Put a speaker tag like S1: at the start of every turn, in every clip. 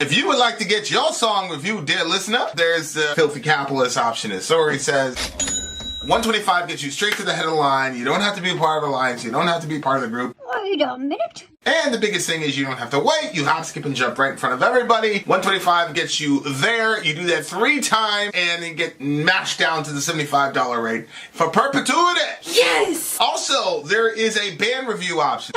S1: If you would like to get your song reviewed, dear listener, there's the filthy capitalist option. As Sori says, $125 gets you straight to the head of the line. You don't have to be a part of the alliance. You don't have to be part of the group.
S2: Wait a minute.
S1: And the biggest thing is you don't have to wait. You hop, skip, and jump right in front of everybody. $125 gets you there. You do that 3 times, and then get mashed down to the $75 rate for perpetuity.
S2: Yes!
S1: Also, there is a band review option.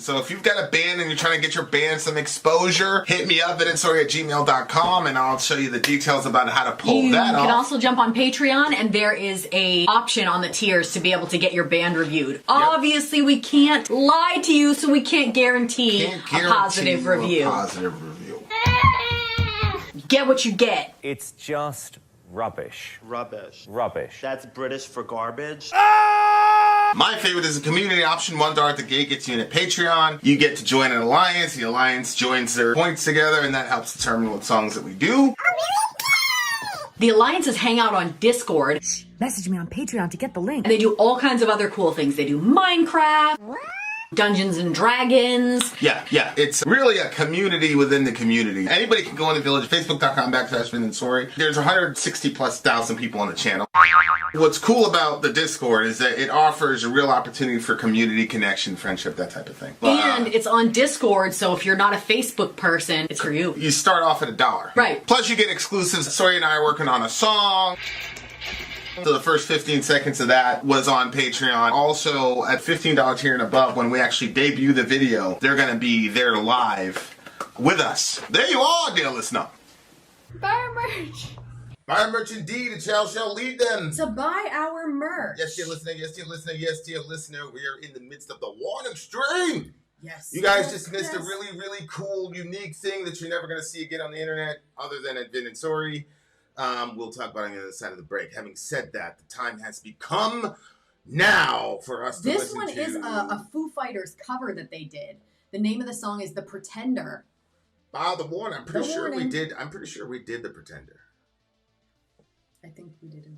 S1: So if you've got a band and you're trying to get your band some exposure, hit me up at sori@gmail.com, and I'll show you the details about how to pull that off.
S3: You can also jump on Patreon, and there is a option on the tiers to be able to get your band reviewed. Yep. Obviously, we can't lie to you, so we can't guarantee a positive review. Get what you get.
S4: It's just rubbish.
S5: Rubbish.
S4: Rubbish.
S5: That's British for garbage.
S1: My favorite is a community option. $1 at the gate gets you in at Patreon. You get to join an alliance. The alliance joins their points together, and that helps determine what songs that we do.
S3: The alliances hang out on Discord.
S2: Message me on Patreon to get the link.
S3: And they do all kinds of other cool things. They do Minecraft, Dungeons and Dragons.
S1: Yeah. It's really a community within the community. Anybody can go on the village, facebook.com/Vin and Sori. There's 160,000+ people on the channel. What's cool about the Discord is that it offers a real opportunity for community connection, friendship, that type of thing.
S3: And it's on Discord, so if you're not a Facebook person, it's for you.
S1: You start off at $1.
S3: Right.
S1: Plus you get exclusives. Sori and I are working on a song. So the first 15 seconds of that was on Patreon. Also, at $15 tier and above, when we actually debut the video, they're going to be there live with us. There you are, dear listener.
S3: Buy our merch.
S1: Buy our merch indeed, and shall lead them.
S3: To buy our merch.
S1: Yes, dear listener, yes, dear listener, yes, dear listener. We are in the midst of the Warning stream.
S3: Yes.
S1: You guys just missed a really, really cool, unique thing that you're never going to see again on the internet, other than at Vin and Sori. We'll talk about it on the other side of the break. Having said that, the time has become now for us to listen to...
S3: This one is a Foo Fighters cover that they did. The name of the song is The Pretender.
S1: The Warning. I'm pretty sure we did The Pretender.
S3: I think we did.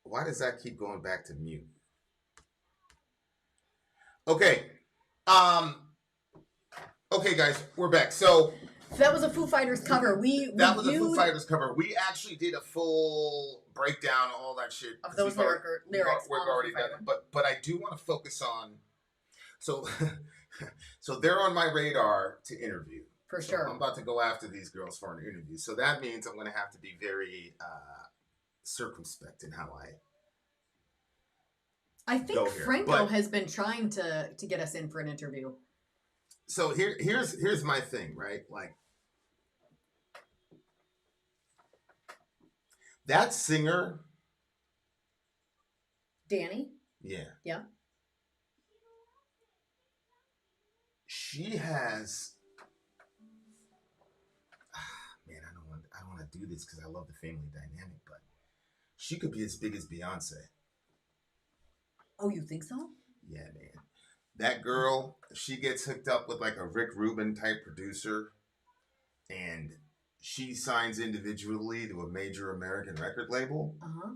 S1: Why does that keep going back to mute? Okay. Okay, guys, we're back. So
S3: that was a Foo Fighters cover.
S1: That was a Foo Fighters cover. We actually did a full breakdown of all that shit.
S3: Of those lyrics.
S1: We've already done it. But I do want to focus on. So, so they're on my radar to interview.
S3: For sure.
S1: I'm about to go after these girls for an interview. So that means I'm going to have to be very circumspect in how
S3: I think Franco has been trying to get us in for an interview.
S1: So here's my thing, right? Like that singer,
S3: Danny.
S1: Yeah.
S3: Yeah.
S1: She has. Man, I don't want to do this because I love the family dynamic, but she could be as big as Beyonce.
S3: Oh, you think so?
S1: Yeah, man. That girl, she gets hooked up with like a Rick Rubin type producer, and she signs individually to a major American record label.
S3: Uh-huh.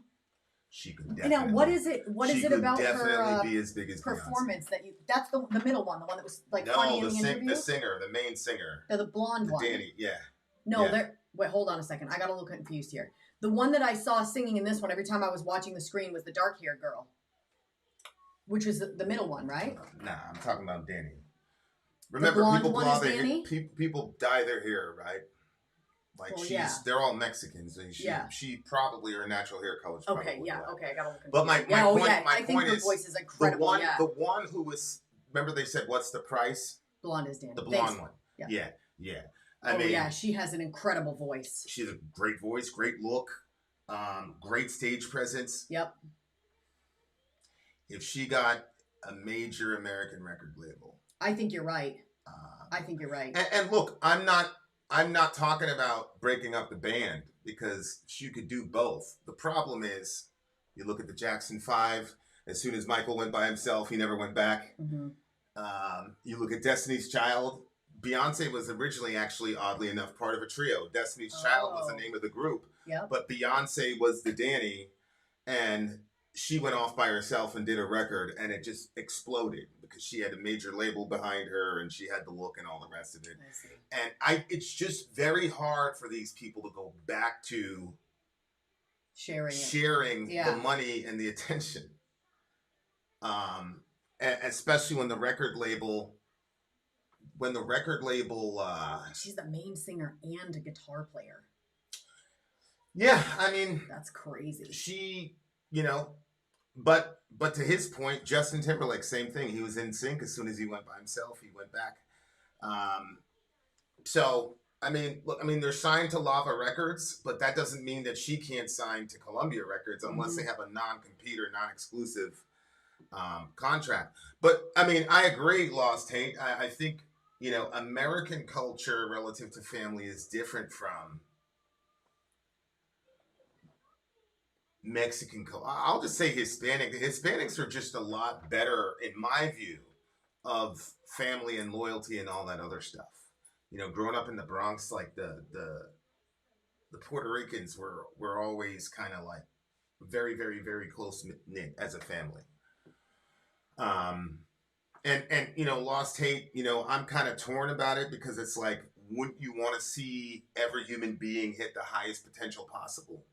S1: She could definitely.
S3: Now, what is it? What is it about her
S1: be as big as
S3: performance Beyonce. That you? That's the middle one, the one that was like
S1: no,
S3: funny in the interview.
S1: The singer, the main singer.
S3: The blonde one.
S1: Danny, yeah.
S3: No,
S1: yeah.
S3: Wait, hold on a second. I got a little confused here. The one that I saw singing in this one every time I was watching the screen was the dark-haired girl, which was the middle one, right?
S1: Nah, I'm talking about Danny. Remember, people dye their hair, right? Like they're all Mexicans, and she probably her natural hair color.
S3: Okay, yeah, okay, I got a little confused.
S1: But my point is,
S3: her voice is incredible.
S1: The one who was, remember they said, "What's the price?"
S3: Blonde is Danny.
S1: The blonde one. Yeah. I mean,
S3: she has an incredible voice.
S1: She has a great voice, great look, great stage presence.
S3: Yep.
S1: If she got a major American record label,
S3: I think you're right. I think you're right.
S1: And look, I'm not talking about breaking up the band because she could do both. The problem is, you look at the Jackson 5. As soon as Michael went by himself, he never went back.
S3: Mm-hmm.
S1: You look at Destiny's Child. Beyonce was originally, actually, oddly enough, part of a trio. Destiny's Child was the name of the group.
S3: Yep.
S1: But Beyonce was the Danny, and she went off by herself and did a record, and it just exploded because she had a major label behind her, and she had the look and all the rest of it.
S3: I see.
S1: And it's just very hard for these people to go back to sharing the money and the attention. Especially when the record label...
S3: she's the main singer and a guitar player.
S1: Yeah, I mean...
S3: That's crazy.
S1: She, But to his point, Justin Timberlake, same thing. He was in sync. As soon as he went by himself, he went back. So, I mean, look, they're signed to Lava Records, but that doesn't mean that she can't sign to Columbia Records unless they have a non-compete or non-exclusive contract. But, I agree, Lost Hate. I think, American culture relative to family is different from Mexican culture. I'll just say Hispanic. The Hispanics are just a lot better, in my view, of family and loyalty and all that other stuff. Growing up in the Bronx, like the Puerto Ricans were always kind of like very, very, very close knit as a family. And Lost Hate, I'm kind of torn about it because it's like, wouldn't you want to see every human being hit the highest potential possible?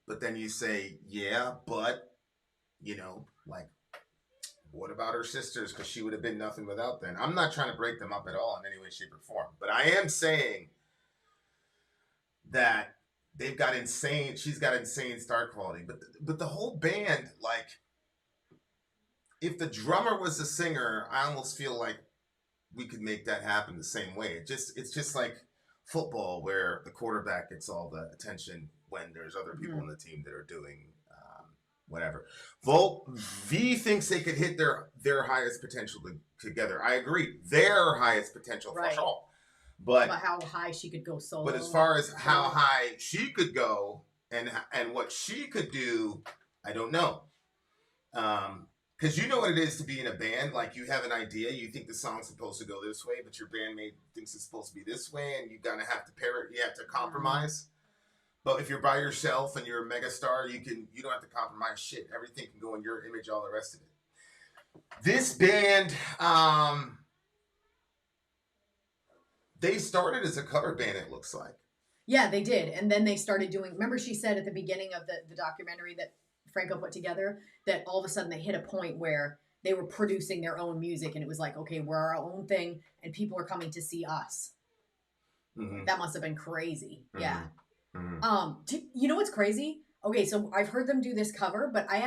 S1: But then you say, yeah, but, what about her sisters? Because she would have been nothing without them. I'm not trying to break them up at all in any way, shape, or form. But I am saying that she's got insane star quality. But the whole band, like, if the drummer was the singer, I almost feel like we could make that happen the same way. It's just like football where the quarterback gets all the attention when there's other people on the team that are doing whatever. V thinks they could hit their highest potential together. I agree. Their highest potential for sure. But
S3: how high she could go solo.
S1: But as far as how high she could go and what she could do, I don't know. Because you know what it is to be in a band. Like, you have an idea. You think the song's supposed to go this way, but your bandmate thinks it's supposed to be this way, and you gotta have to pair it. You have to compromise. But if you're by yourself and you're a megastar, you don't have to compromise shit. Everything can go in your image, all the rest of it. This band, they started as a cover band, it looks like.
S3: Yeah, they did. And then they started doing, remember she said at the beginning of the documentary that Franco put together, that all of a sudden they hit a point where they were producing their own music and it was like, okay, we're our own thing and people are coming to see us. Mm-hmm. That must have been crazy. Mm-hmm. Yeah. Mm-hmm. You know what's crazy? Okay, so I've heard them do this cover, but I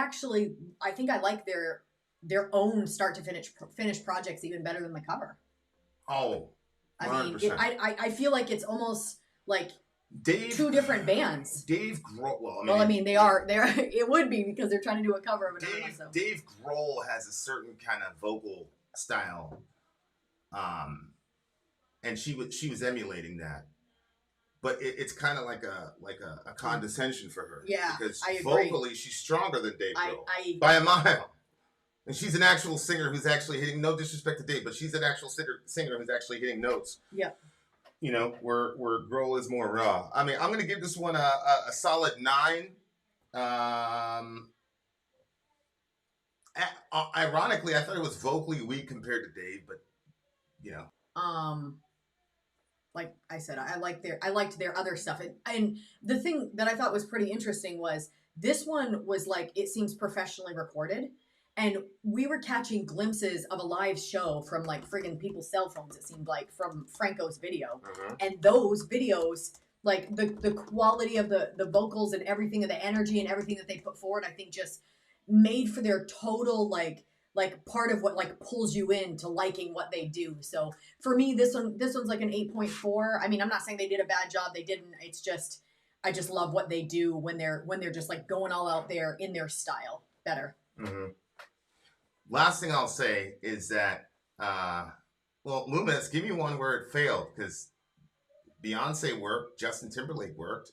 S3: think I like their own start to finish projects even better than the cover.
S1: Oh, 100%.
S3: I mean, I feel like it's almost like two different bands.
S1: Dave Grohl.
S3: Well, I mean, they are. It would be because they're trying to do a cover of another one. So.
S1: Dave Grohl has a certain kind of vocal style, and she was emulating that. But it's kind of like a condescension for her.
S3: Yeah,
S1: because
S3: I agree.
S1: Vocally she's stronger than Dave Grohl by a mile. And she's an actual singer who's actually hitting, no disrespect to Dave, but she's an actual singer who's actually hitting notes.
S3: Yep.
S1: You know, where Grohl is more raw. I mean, I'm going to give this one a solid 9. Ironically, I thought it was vocally weak compared to Dave, but, you know.
S3: Like I said, I liked their other stuff. And the thing that I thought was pretty interesting was this one was like, it seems professionally recorded. And we were catching glimpses of a live show from like friggin' people's cell phones, it seemed like, from Franco's video. Mm-hmm. And those videos, like the quality of the vocals and everything, of the energy and everything that they put forward, I think just made for their total like part of what like pulls you in to liking what they do. So for me, this one's like an 8.4. I mean, I'm not saying they did a bad job. They didn't. It's just, I just love what they do when they're just like going all out there in their style better. Mm-hmm.
S1: Last thing I'll say is that, Loomis, give me one where it failed, because Beyonce worked, Justin Timberlake worked.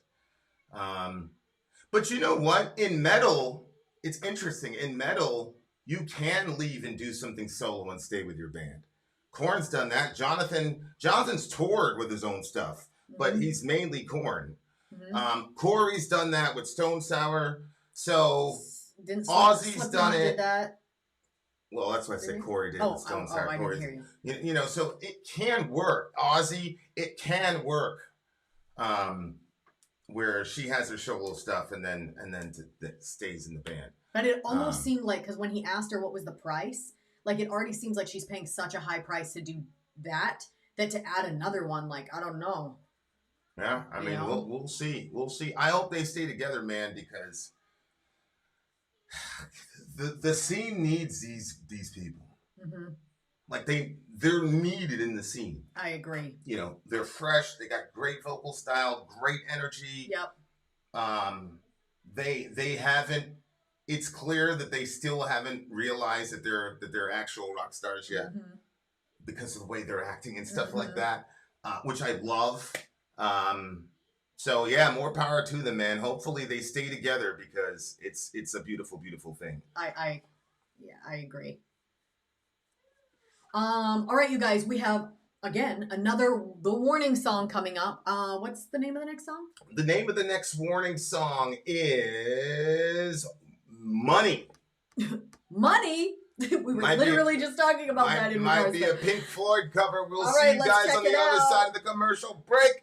S1: But you know what? In metal, it's interesting. In metal, you can leave and do something solo and stay with your band. Korn's done that. Jonathan's toured with his own stuff, but he's mainly Korn. Mm-hmm. Corey's done that with Stone Sour. So Ozzy's done it.
S3: Did that?
S1: Well, that's what I said Corey did with Stone Sour.
S3: I didn't hear you.
S1: You know, so it can work. Ozzy, it can work. Where she has her solo stuff and then stays in the band.
S3: But it almost seemed like, because when he asked her what was the price, like it already seems like she's paying such a high price to do that to add another one, like, I don't know.
S1: Yeah, I mean, we'll see. We'll see. I hope they stay together, man, because the scene needs these people. Mm-hmm. Like they're needed in the scene.
S3: I agree.
S1: You know, they're fresh. They got great vocal style, great energy.
S3: Yep.
S1: They haven't. It's clear that they still haven't realized that they're actual rock stars yet, because of the way they're acting and stuff like that, which I love. So yeah, more power to them, man. Hopefully they stay together, because it's a beautiful, beautiful thing.
S3: I agree. All right, you guys, we have, again, the Warning song coming up. What's the name of the next song?
S1: The name of the next Warning song is Money.
S3: Money? We were literally just talking about that in regards.
S1: Might be a Pink Floyd cover. We'll see you guys on the other side of the commercial break.